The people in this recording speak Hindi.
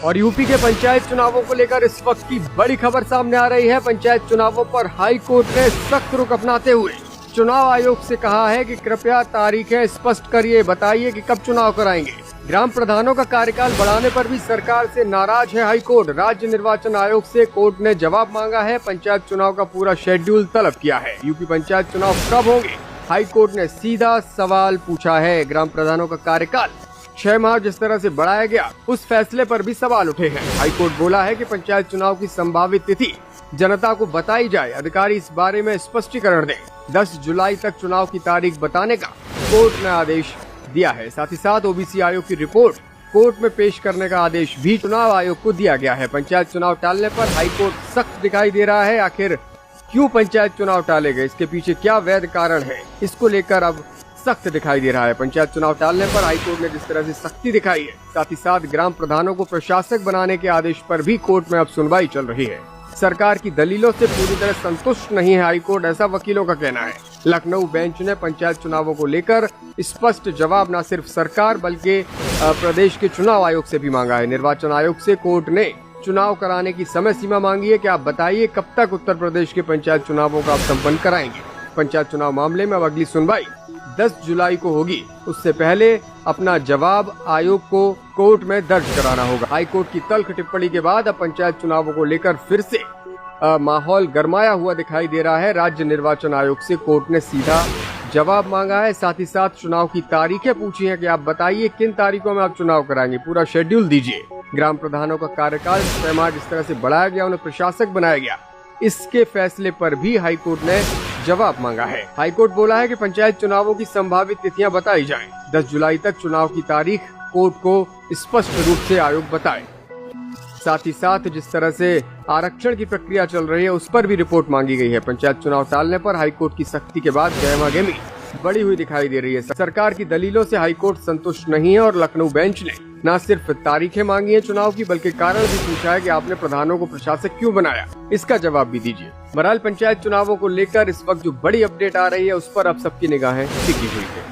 और यूपी के पंचायत चुनावों को लेकर इस वक्त की बड़ी खबर सामने आ रही है। पंचायत चुनावों पर हाई कोर्ट ने सख्त रुख अपनाते हुए चुनाव आयोग से कहा है कि कृपया तारीखें स्पष्ट करिए, बताइए कि कब चुनाव कराएंगे। ग्राम प्रधानों का कार्यकाल बढ़ाने पर भी सरकार से नाराज है हाई कोर्ट। राज्य निर्वाचन आयोग से कोर्ट ने जवाब मांगा है। पंचायत चुनाव का पूरा शेड्यूल तलब किया है। यूपी पंचायत चुनाव कब होंगे, हाई कोर्ट ने सीधा सवाल पूछा है। ग्राम प्रधानों का कार्यकाल 6 माह जिस तरह से बढ़ाया गया, उस फैसले पर भी सवाल उठे हैं। हाई कोर्ट बोला है कि पंचायत चुनाव की संभावित तिथि जनता को बताई जाए, अधिकारी इस बारे में स्पष्टीकरण दें। 10 जुलाई तक चुनाव की तारीख बताने का कोर्ट ने आदेश दिया है। साथ ही साथ ओबीसी आयोग की रिपोर्ट कोर्ट में पेश करने का आदेश भी चुनाव आयोग को दिया गया है। पंचायत चुनाव टालने पर हाई कोर्ट सख्त दिखाई दे रहा है। आखिर क्यों पंचायत चुनाव टाले गए, इसके पीछे क्या वैध कारण है, इसको लेकर अब सख्त दिखाई दे रहा है। पंचायत चुनाव टालने पर हाईकोर्ट ने जिस तरह से सख्ती दिखाई है, साथ ही साथ ग्राम प्रधानों को प्रशासक बनाने के आदेश पर भी कोर्ट में अब सुनवाई चल रही है। सरकार की दलीलों से पूरी तरह संतुष्ट नहीं है हाईकोर्ट, ऐसा वकीलों का कहना है। लखनऊ बेंच ने पंचायत चुनावों को लेकर स्पष्ट जवाब न सिर्फ सरकार बल्कि प्रदेश के चुनाव आयोग से भी मांगा है। निर्वाचन आयोग से कोर्ट ने चुनाव कराने की समय सीमा मांगी है कि आप बताइए कब तक उत्तर प्रदेश के पंचायत चुनावों का आप संपन्न कराएंगे। पंचायत चुनाव मामले में अब अगली सुनवाई 10 जुलाई को होगी। उससे पहले अपना जवाब आयोग को कोर्ट में दर्ज कराना होगा। हाई कोर्ट की तल्ख टिप्पणी के बाद अब पंचायत चुनावों को लेकर फिर से माहौल गरमाया हुआ दिखाई दे रहा है। राज्य निर्वाचन आयोग से कोर्ट ने सीधा जवाब मांगा है। साथ ही साथ चुनाव की तारीखें पूछी हैं कि आप बताइए किन तारीखों में आप चुनाव कराएंगे, पूरा शेड्यूल दीजिए। ग्राम प्रधानों का कार्यकाल 6 माह जिस तरह से बढ़ाया गया, उन्हें प्रशासक बनाया गया, इसके फैसले पर भी हाईकोर्ट ने जवाब मांगा है। हाईकोर्ट बोला है कि पंचायत चुनावों की संभावित तिथियां बताई जाएं। 10 जुलाई तक चुनाव की तारीख कोर्ट को स्पष्ट रूप से आयोग बताए। साथ ही साथ जिस तरह से आरक्षण की प्रक्रिया चल रही है, उस पर भी रिपोर्ट मांगी गई है। पंचायत चुनाव टालने पर हाईकोर्ट की सख्ती के बाद गहमागहमी बढ़ी हुई दिखाई दे रही है। सरकार की दलीलों से हाईकोर्ट संतुष्ट नहीं है और लखनऊ बेंच ने न सिर्फ तारीखें मांगी है चुनाव की, बल्कि कारण भी पूछा है कि आपने प्रधानों को प्रशासक क्यों बनाया, इसका जवाब भी दीजिए। बहरहाल पंचायत चुनावों को लेकर इस वक्त जो बड़ी अपडेट आ रही है, उस पर अब सबकी निगाहें टिकी हुई है।